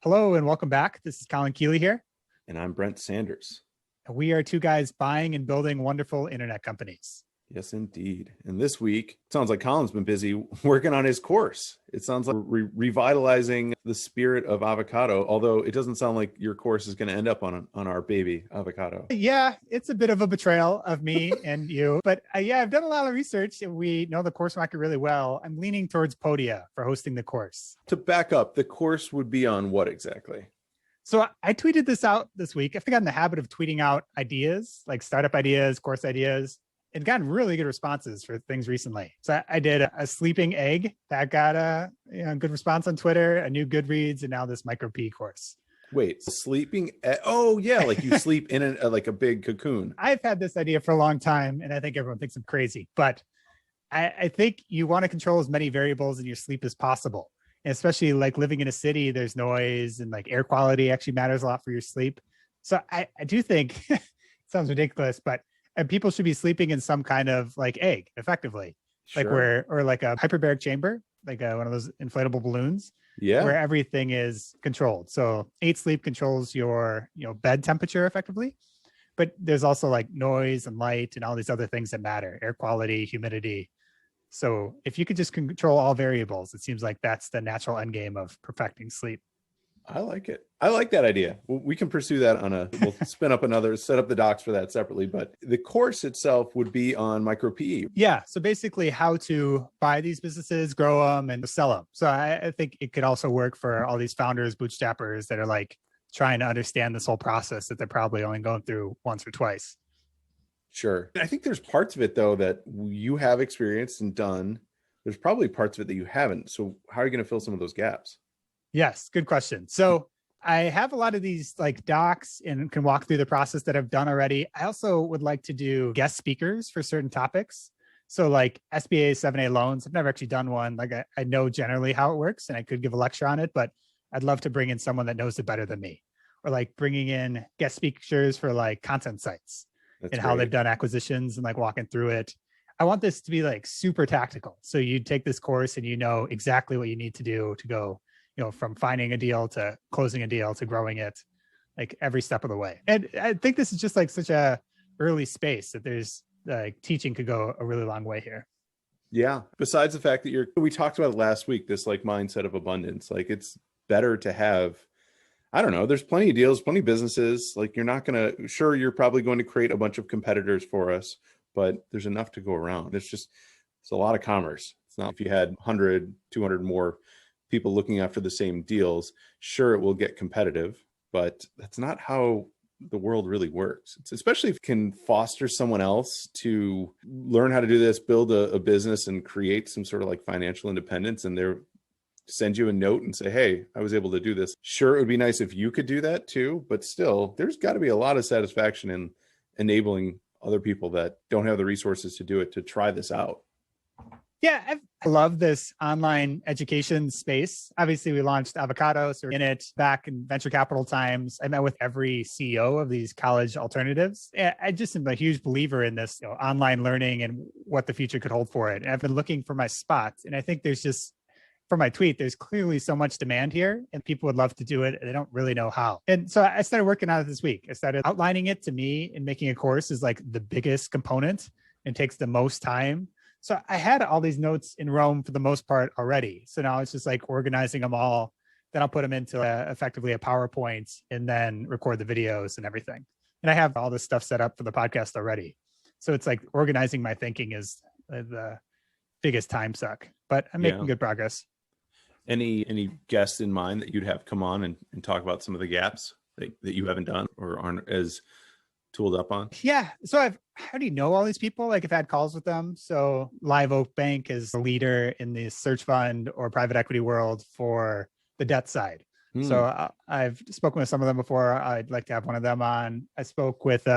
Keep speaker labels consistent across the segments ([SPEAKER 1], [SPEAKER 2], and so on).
[SPEAKER 1] Hello and welcome back. This is Colin Keeley here.
[SPEAKER 2] And I'm Brent Sanders.
[SPEAKER 1] We are two guys buying and building wonderful internet companies.
[SPEAKER 2] Yes, indeed. And this week, it sounds like Colin's been busy working on his course. It sounds like revitalizing the spirit of avocado, although it doesn't sound like your course is going to end up on our baby avocado.
[SPEAKER 1] Yeah, it's a bit of a betrayal of me and you. But I've done a lot of research and we know the course market really well. I'm leaning towards Podia for hosting the course.
[SPEAKER 2] To back up, the course would be on what exactly?
[SPEAKER 1] So I tweeted this out this week. I've gotten in the habit of tweeting out ideas, like startup ideas, course ideas, and gotten really good responses for things recently. So I did a sleeping egg that got a good response on Twitter, a new Goodreads, and now this micro P course.
[SPEAKER 2] Wait, sleeping? Oh yeah, like you sleep in like a big cocoon.
[SPEAKER 1] I've had this idea for a long time, and I think everyone thinks I'm crazy, but I think you want to control as many variables in your sleep as possible. And especially like living in a city, there's noise and like air quality actually matters a lot for your sleep. So I do think it sounds ridiculous, but people should be sleeping in some kind of like egg effectively,
[SPEAKER 2] Sure.
[SPEAKER 1] or like a hyperbaric chamber, like one of those inflatable balloons,
[SPEAKER 2] Yeah.
[SPEAKER 1] where everything is controlled. So 8 Sleep controls your bed temperature effectively, but there's also like noise and light and all these other things that matter, air quality, humidity. So if you could just control all variables, it seems like that's the natural end game of perfecting sleep.
[SPEAKER 2] I like it. I like that idea. We can pursue that we'll set up the docs for that separately, but the course itself would be on micro PE.
[SPEAKER 1] Yeah. So basically how to buy these businesses, grow them and sell them. So I think it could also work for all these founders, bootstrappers that are like trying to understand this whole process that they're probably only going through once or twice.
[SPEAKER 2] Sure. I think there's parts of it though that you have experienced and done. There's probably parts of it that you haven't. So how are you going to fill some of those gaps?
[SPEAKER 1] Yes, good question. So I have a lot of these like docs and can walk through the process that I've done already. I also would like to do guest speakers for certain topics. So like SBA 7A loans, I've never actually done one. Like I know generally how it works and I could give a lecture on it, but I'd love to bring in someone that knows it better than me. Or like bringing in guest speakers for like content sites.
[SPEAKER 2] That's
[SPEAKER 1] and how they've done acquisitions and like walking through it. I want this to be like super tactical. So you take this course and you know exactly what you need to do to go, from finding a deal to closing a deal to growing it, like every step of the way. And I think this is just like such a early space that there's like teaching could go a really long way here.
[SPEAKER 2] Yeah. Besides the fact that we talked about it last week, this like mindset of abundance, like it's better to have, I don't know, there's plenty of deals, plenty of businesses. Like you're probably going to create a bunch of competitors for us, but there's enough to go around. It's a lot of commerce. It's not if you had 100, 200 more people looking after the same deals, sure, it will get competitive, but that's not how the world really works. It's especially if you can foster someone else to learn how to do this, build a business and create some sort of like financial independence, and they're send you a note and say, hey, I was able to do this. Sure, it would be nice if you could do that too, but still, there's got to be a lot of satisfaction in enabling other people that don't have the resources to do it to try this out.
[SPEAKER 1] Yeah, I love this online education space. Obviously, we launched Avocado, so we're in it back in venture capital times. I met with every CEO of these college alternatives. I just am a huge believer in this online learning and what the future could hold for it. And I've been looking for my spot. And I think there's just, for my tweet, there's clearly so much demand here and people would love to do it. And they don't really know how. And so I started working on it this week. I started outlining it to me, and making a course is like the biggest component and takes the most time. So I had all these notes in Rome for the most part already. So now it's just like organizing them all. Then I'll put them into effectively a PowerPoint and then record the videos and everything. And I have all this stuff set up for the podcast already. So it's like organizing my thinking is the biggest time suck, but I'm making good progress.
[SPEAKER 2] Any guests in mind that you'd have come on and talk about some of the gaps that you haven't done or aren't as tooled up on?
[SPEAKER 1] Yeah. So I already know all these people. Like I've had calls with them. So Live Oak Bank is a leader in the search fund or private equity world for the debt side. So I've spoken with some of them before. I'd like to have one of them on. I spoke with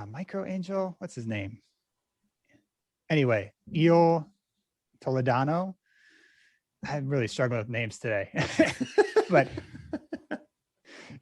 [SPEAKER 1] Micro Angel. What's his name? Anyway, Il Toledano. I'm really struggling with names today, but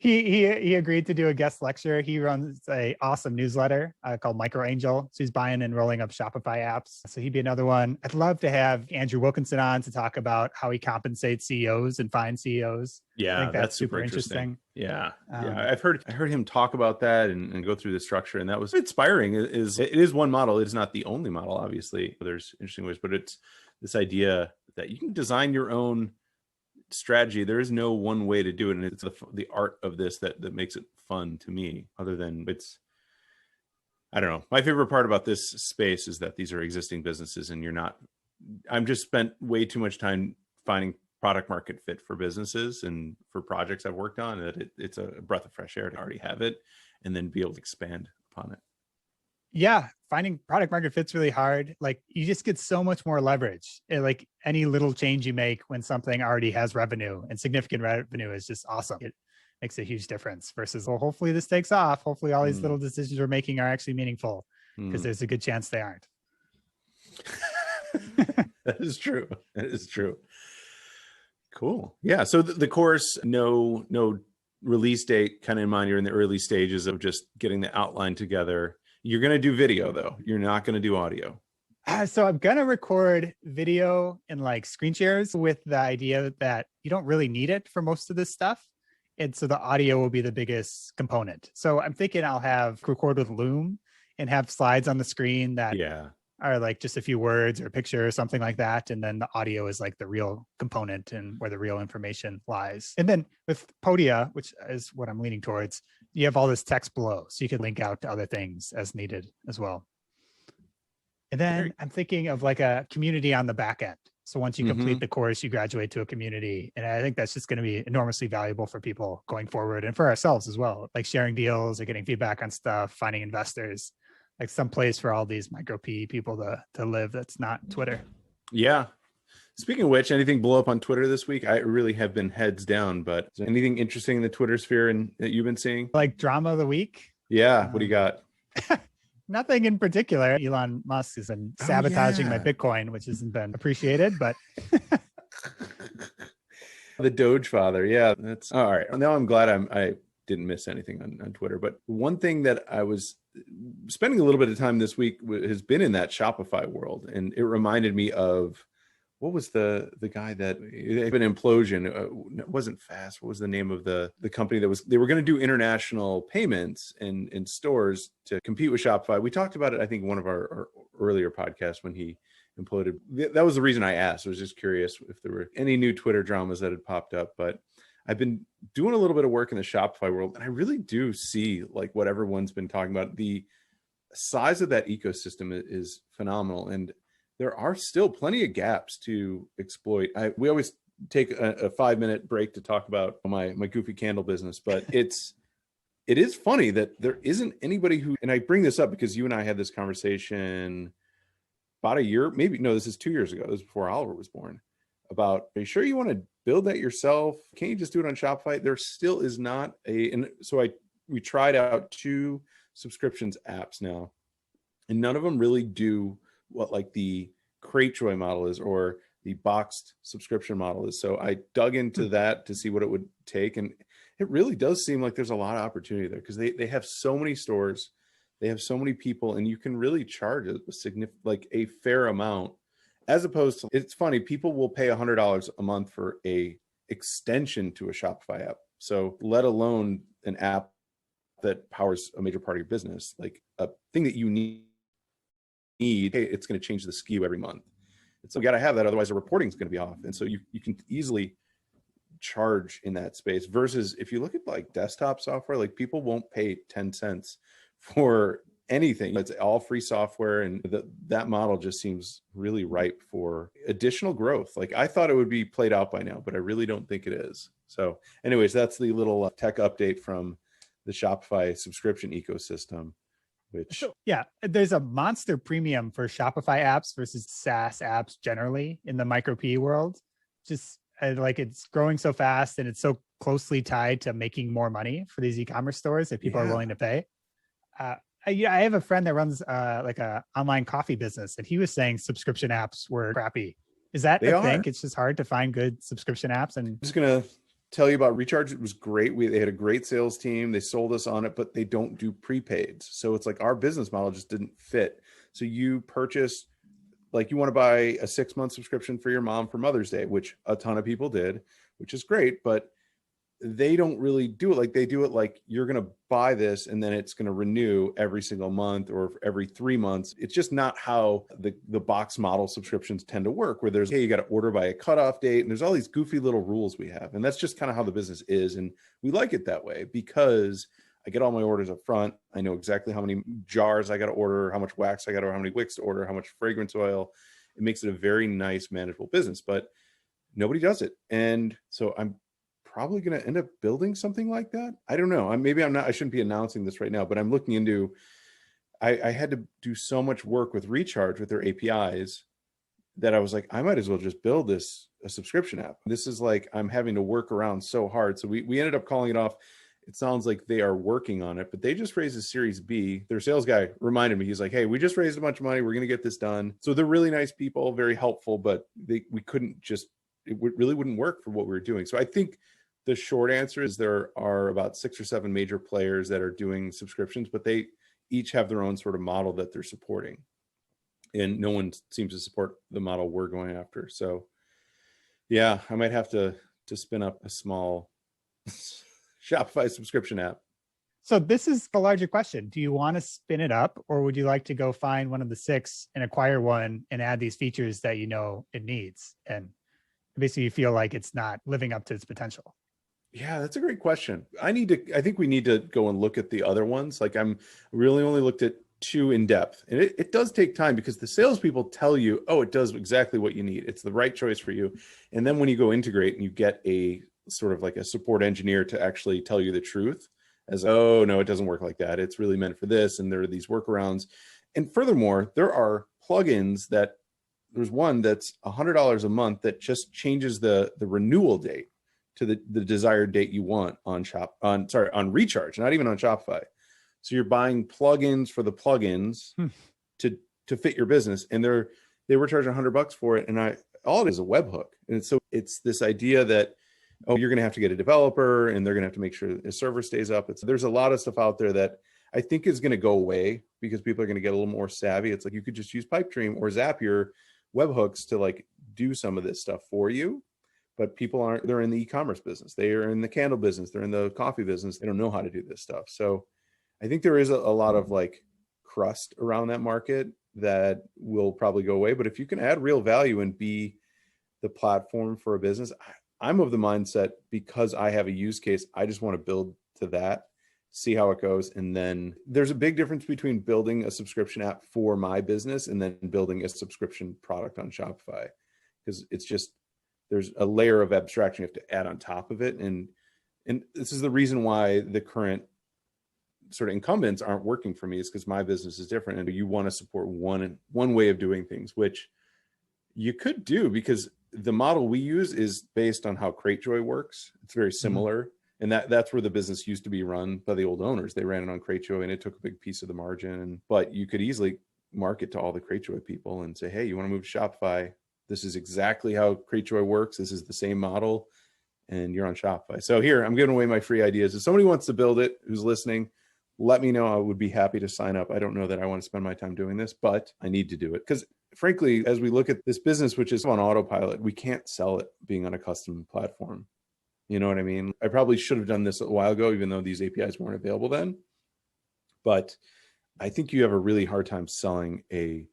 [SPEAKER 1] he agreed to do a guest lecture. He runs a awesome newsletter called Micro Angel. So he's buying and rolling up Shopify apps. So he'd be another one. I'd love to have Andrew Wilkinson on to talk about how he compensates CEOs and finds CEOs.
[SPEAKER 2] Yeah,
[SPEAKER 1] I think that's super interesting.
[SPEAKER 2] Yeah. I've heard him talk about that and go through the structure, and that was inspiring. It is one model. It is not the only model, obviously. There's interesting ways, but it's this idea that you can design your own strategy. There is no one way to do it, and it's the art of this that makes it fun to me. Other than I don't know. My favorite part about this space is that these are existing businesses, and I'm just spent way too much time finding product market fit for businesses and for projects I've worked on, that it's a breath of fresh air to already have it and then be able to expand upon it.
[SPEAKER 1] Yeah, finding product market fit's really hard. Like, you just get so much more leverage. Like, any little change you make when something already has revenue and significant revenue is just awesome. It makes a huge difference versus, well, hopefully this takes off. Hopefully all these little decisions we're making are actually meaningful, because there's a good chance they aren't.
[SPEAKER 2] That is true. That is true. Cool. Yeah. So the course, no release date kind of in mind. You're in the early stages of just getting the outline together. You're going to do video though. You're not going to do audio.
[SPEAKER 1] So I'm going to record video and like screen shares with the idea that you don't really need it for most of this stuff. And so the audio will be the biggest component. So I'm thinking I'll record with Loom and have slides on the screen that are like just a few words or a picture or something like that. And then the audio is like the real component and where the real information lies. And then with Podia, which is what I'm leaning towards, you have all this text below, so you can link out to other things as needed as well. And then I'm thinking of like a community on the back end. So once you complete the course, you graduate to a community. And I think that's just going to be enormously valuable for people going forward and for ourselves as well, like sharing deals or getting feedback on stuff, finding investors, like some place for all these micro PE people to live that's not Twitter. Yeah.
[SPEAKER 2] Speaking of which, anything blow up on Twitter this week? I really have been heads down, but is there anything interesting in the Twitter sphere that you've been seeing?
[SPEAKER 1] Like drama of the week?
[SPEAKER 2] Yeah. What do you got?
[SPEAKER 1] Nothing in particular. Elon Musk is sabotaging my Bitcoin, which hasn't been appreciated, but
[SPEAKER 2] the Doge father. Yeah, that's all right. Now I'm glad I didn't miss anything on Twitter. But one thing that I was spending a little bit of time this week has been in that Shopify world, and it reminded me of, what was the guy that had an implosion? It wasn't Fast. What was the name of the company they were going to do international payments in stores to compete with Shopify? We talked about it, I think, one of our earlier podcasts when he imploded. That was the reason I asked. I was just curious if there were any new Twitter dramas that had popped up. But I've been doing a little bit of work in the Shopify world, and I really do see like what everyone's been talking about. The size of that ecosystem is phenomenal, and there are still plenty of gaps to exploit. We always take a 5-minute break to talk about my goofy candle business, but it is funny that there isn't anybody who, and I bring this up because you and I had this conversation about a year, maybe, no, this is 2 years ago. This was before Oliver was born, about, are you sure you want to build that yourself? Can't you just do it on Shopify? There still is not and so we tried out 2 subscriptions apps now, and none of them really do what like the Cratejoy model is or the boxed subscription model is. So I dug into that to see what it would take. And it really does seem like there's a lot of opportunity there, because they have so many stores, they have so many people, and you can really charge a significant, like a fair amount, as opposed to, it's funny, people will pay $100 a month for a extension to a Shopify app. So let alone an app that powers a major part of your business, like a thing that you need, hey, it's going to change the SKU every month. So you got to have that, otherwise the reporting is going to be off. And so you can easily charge in that space, versus if you look at like desktop software, like people won't pay 10 cents for anything. It's all free software, and that model just seems really ripe for additional growth. Like I thought it would be played out by now, but I really don't think it is. So anyways, that's the little tech update from the Shopify subscription ecosystem.
[SPEAKER 1] Yeah, there's a monster premium for Shopify apps versus SaaS apps generally in the micro PE world. Just like it's growing so fast, and it's so closely tied to making more money for these e-commerce stores that people are willing to pay. I have a friend that runs like a online coffee business, and he was saying subscription apps were crappy. Is that the thing? It's just hard to find good subscription apps. And
[SPEAKER 2] I'm just gonna tell you about Recharge. It was great. They had a great sales team. They sold us on it, but they don't do prepaids. So it's like our business model just didn't fit. So you purchase, like you want to buy a 6-month subscription for your mom for Mother's Day, which a ton of people did, which is great, but they don't really do it like they do it. Like you're going to buy this and then it's going to renew every single month or every 3 months. It's just not how the box model subscriptions tend to work, where there's, hey, you got to order by a cutoff date. And there's all these goofy little rules we have. And that's just kind of how the business is. And we like it that way because I get all my orders up front. I know exactly how many jars I got to order, how much wax I got to order, how many wicks to order, how much fragrance oil. It makes it a very nice, manageable business, but nobody does it. And so I'm probably going to end up building something like that. I don't know. I shouldn't be announcing this right now, but I'm looking into, I had to do so much work with Recharge with their APIs that I was like, I might as well just build a subscription app. This is like, I'm having to work around so hard. So we ended up calling it off. It sounds like they are working on it, but they just raised a Series B. Their sales guy reminded me, he's like, hey, we just raised a bunch of money. We're going to get this done. So they're really nice people, very helpful, but we couldn't just, really wouldn't work for what we were doing. So I think the short answer is there are about 6 or 7 major players that are doing subscriptions, but they each have their own sort of model that they're supporting. And no one seems to support the model we're going after. So yeah, I might have to spin up a small Shopify subscription app.
[SPEAKER 1] So this is the larger question. Do you want to spin it up, or would you like to go find one of the 6 and acquire one and add these features that you know it needs? And basically you feel like it's not living up to its potential.
[SPEAKER 2] Yeah, that's a great question. I think we need to go and look at the other ones. Like I'm really only looked at 2 in depth, and it does take time because the salespeople tell you, oh, it does exactly what you need. It's the right choice for you. And then when you go integrate and you get a sort of like a support engineer to actually tell you the truth as, oh, no, it doesn't work like that. It's really meant for this. And there are these workarounds. And furthermore, there are plugins there's one that's $100 a month that just changes the renewal date to the desired date you want on Recharge, not even on Shopify. So you're buying plugins for the plugins to fit your business. And they were charging $100 for it. And all it is a webhook. And it's this idea that, oh, you're going to have to get a developer and they're going to have to make sure the server stays up. There's a lot of stuff out there that I think is going to go away because people are going to get a little more savvy. It's like you could just use Pipedream or Zapier webhooks to like do some of this stuff for you. But people aren't, they're in the e-commerce business. They are in the candle business. They're in the coffee business. They don't know how to do this stuff. So I think there is a lot of like crust around that market that will probably go away. But if you can add real value and be the platform for a business, I'm of the mindset, because I have a use case, I just want to build to that, see how it goes. And then there's a big difference between building a subscription app for my business and then building a subscription product on Shopify, because it's just, there's a layer of abstraction you have to add on top of it. And this is the reason why the current sort of incumbents aren't working for me, is because my business is different. And you want to support one way of doing things, which you could do, because the model we use is based on how Cratejoy works. It's very similar. And that's where the business used to be run by the old owners. They ran it on Cratejoy and it took a big piece of the margin. But you could easily market to all the Cratejoy people and say, hey, you want to move to Shopify? This is exactly how Cratejoy works. This is the same model, and you're on Shopify. So here, I'm giving away my free ideas. If somebody wants to build it, who's listening, let me know. I would be happy to sign up. I don't know that I want to spend my time doing this, but I need to do it. Because frankly, as we look at this business, which is on autopilot, we can't sell it being on a custom platform. You know what I mean? I probably should have done this a while ago, even though these APIs weren't available then. But I think you have a really hard time selling a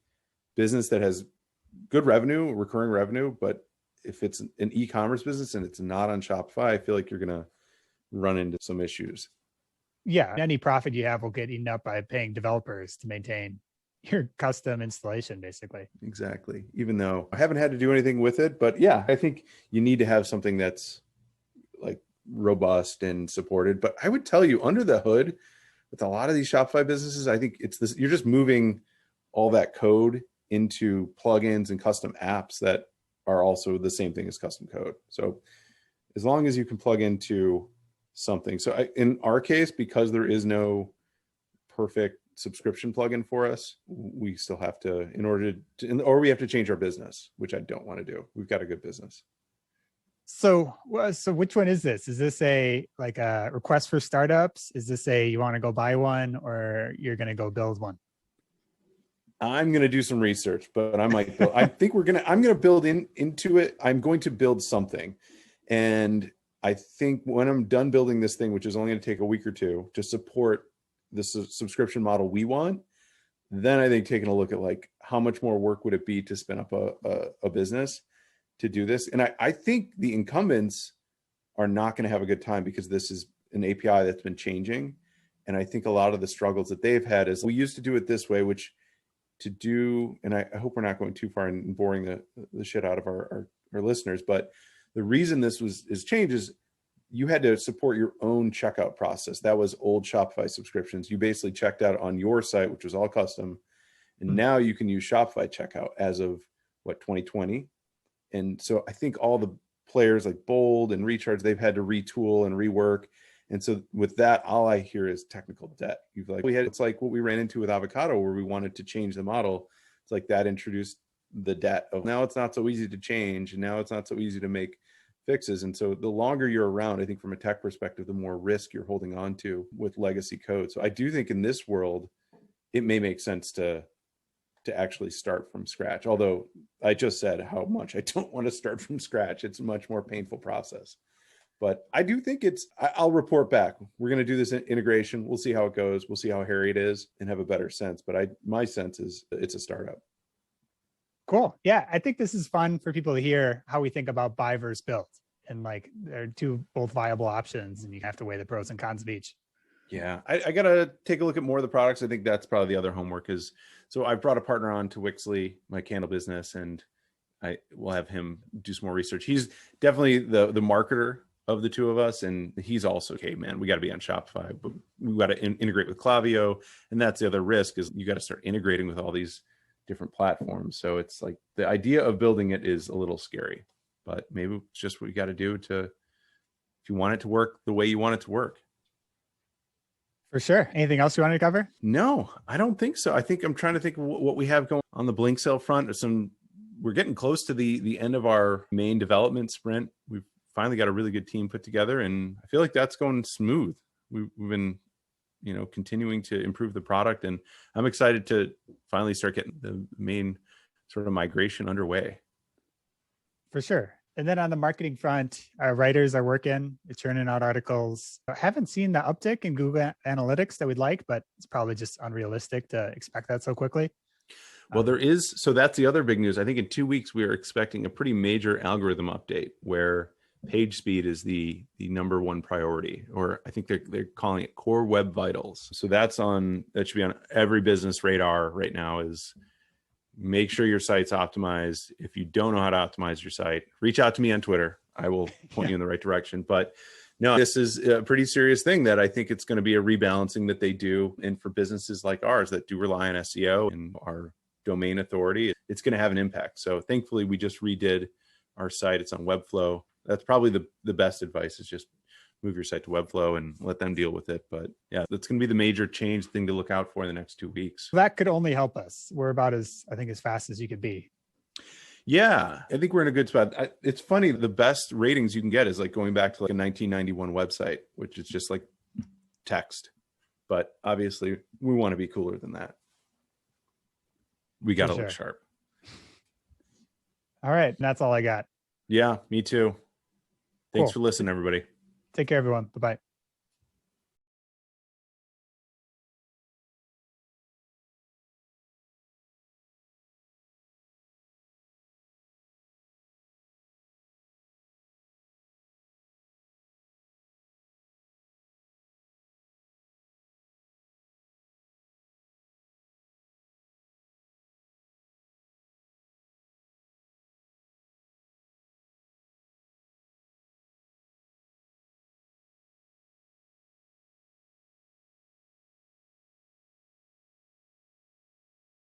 [SPEAKER 2] business that has good revenue, recurring revenue, but if it's an e-commerce business and it's not on Shopify, I feel like you're going to run into some issues.
[SPEAKER 1] Yeah. Any profit you have will get eaten up by paying developers to maintain your custom installation, basically.
[SPEAKER 2] Exactly. Even though I haven't had to do anything with it, but yeah, I think you need to have something that's like robust and supported. But I would tell you, under the hood with a lot of these Shopify businesses, I think it's this, you're just moving all that code into plugins and custom apps that are also the same thing as custom code. So as long as you can plug into something. So in our case, because there is no perfect subscription plugin for us, we still have to, or we have to change our business, which I don't want to do. We've got a good business.
[SPEAKER 1] So which one is this? Is this a like a request for startups? Is this a you want to go buy one or you're going to go build one?
[SPEAKER 2] I'm going to do some research, but I might build, I'm going to build into it. I'm going to build something. And I think when I'm done building this thing, which is only going to take a week or two to support the subscription model we want, then I think taking a look at like how much more work would it be to spin up a business to do this. And I think the incumbents are not going to have a good time because this is an API that's been changing. And I think a lot of the struggles that they've had is we used to do it this way, which to do, and I hope we're not going too far and boring the shit out of our listeners, but the reason this is changed is you had to support your own checkout process. That was old Shopify subscriptions. You basically checked out on your site, which was all custom. And now you can use Shopify checkout as of 2020. And so I think all the players like Bold and Recharge, they've had to retool and rework. And so with that, all I hear is technical debt. It's like what we ran into with Avocado, where we wanted to change the model. It's like that introduced the debt of now it's not so easy to change. And now it's not so easy to make fixes. And so the longer you're around, I think from a tech perspective, the more risk you're holding on to with legacy code. So I do think in this world, it may make sense to actually start from scratch. Although I just said how much I don't want to start from scratch. It's a much more painful process. But I do think I'll report back. We're going to do this integration. We'll see how it goes. We'll see how hairy it is and have a better sense. But my sense is it's a startup.
[SPEAKER 1] Cool. Yeah. I think this is fun for people to hear how we think about buy versus build. And like they're both viable options and you have to weigh the pros and cons of each.
[SPEAKER 2] Yeah. I got to take a look at more of the products. I think that's probably the other homework so I brought a partner on to Wixley, my candle business, and I will have him do some more research. He's definitely the marketer of the two of us, and he's also, okay, man, we got to be on Shopify, but we got to integrate with Klaviyo, and that's the other risk is you got to start integrating with all these different platforms. So it's like the idea of building it is a little scary, but maybe it's just what you got to do if you want it to work the way you want it to work.
[SPEAKER 1] For sure. Anything else you wanted to cover?
[SPEAKER 2] No, I don't think so. I think I'm trying to think of what we have going on the Blink sale front. We're getting close to the end of our main development sprint. We've finally got a really good team put together, and I feel like that's going smooth. We've been, continuing to improve the product, and I'm excited to finally start getting the main sort of migration underway.
[SPEAKER 1] For sure. And then on the marketing front, our writers are working, they're churning out articles. I haven't seen the uptick in Google Analytics that we'd like, but it's probably just unrealistic to expect that so quickly.
[SPEAKER 2] Well, so that's the other big news. I think in 2 weeks, we are expecting a pretty major algorithm update where page speed is the number one priority, or I think they're calling it core web vitals. So that should be on every business radar right now is make sure your site's optimized. If you don't know how to optimize your site, reach out to me on Twitter. I will point you in the right direction. But no, this is a pretty serious thing that I think it's going to be a rebalancing that they do. And for businesses like ours that do rely on SEO and our domain authority, it's going to have an impact. So thankfully, we just redid our site. It's on Webflow. That's probably the best advice is just move your site to Webflow and let them deal with it. But yeah, that's going to be the major change thing to look out for in the next 2 weeks.
[SPEAKER 1] That could only help us. We're about as fast as you could be.
[SPEAKER 2] Yeah, I think we're in a good spot. It's funny. The best ratings you can get is like going back to like a 1991 website, which is just like text. But obviously we want to be cooler than that. We got to look sharp.
[SPEAKER 1] All right. That's all I got.
[SPEAKER 2] Yeah, me too. Thanks for listening, everybody.
[SPEAKER 1] Take care, everyone. Bye-bye.